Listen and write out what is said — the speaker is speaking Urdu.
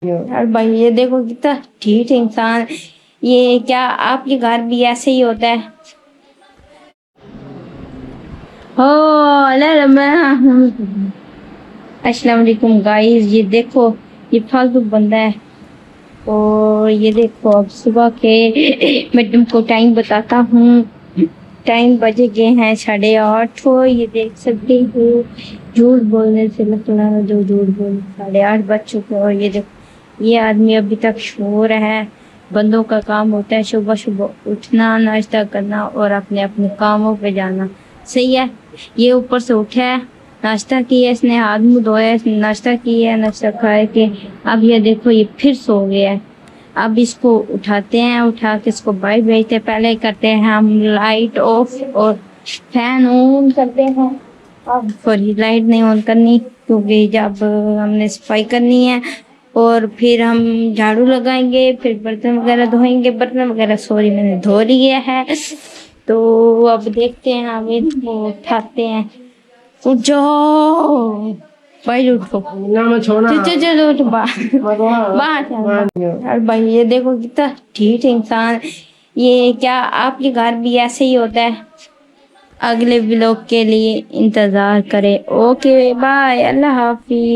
اور بھائی یہ دیکھو کتنا ٹھیک انسان. یہ کیا آپ کے گھر بھی ایسے ہی ہوتا ہے؟ السلام علیکم گائز. یہ دیکھو یہ فالتو بندہ ہے. اور یہ دیکھو اب صبح کے میں تم کو ٹائم بتاتا ہوں. ٹائم بجے گئے ہیں 8:30. یہ دیکھ سکتے ہو جھوٹ بولنے سے لگنا جو جھوٹ بول 8:30 بج چکے. اور یہ دیکھو یہ آدمی ابھی تک سو رہا ہے. بندوں کا کام ہوتا ہے صبح صبح اٹھنا, ناشتہ کرنا اور اپنے اپنے کاموں پہ جانا. صحیح ہے. یہ اوپر سے اٹھا ہے, ناشتہ کیا, اس نے ہاتھ منہ دھویا, ناشتہ کیا, ناشتہ کھائے کے اب یہ دیکھو یہ پھر سو گیا ہے. اب اس کو اٹھاتے ہیں, اٹھا کے اس کو باہر بھیجتے. پہلے کرتے ہیں ہم لائٹ آف اور فین آن کرتے ہیں. اب سوری لائٹ نہیں آن کرنی کیونکہ جب ہم نے صفائی کرنی ہے. اور پھر ہم جھاڑو لگائیں گے, پھر برتن وغیرہ دھوئیں گے. برتن وغیرہ سوری میں نے دھو لیا ہے. تو اب دیکھتے ہیں ہم اس کو اٹھاتے ہیں. اٹھ جاؤ بھائی, اٹھو چلو اٹھ باہر. اور بھائی یہ دیکھو کتنا ٹھیک انسان. یہ کیا آپ کے گھر بھی ایسے ہی ہوتا ہے؟ اگلے ولاگ کے لیے انتظار کریں. اوکے بائے, اللہ حافظ.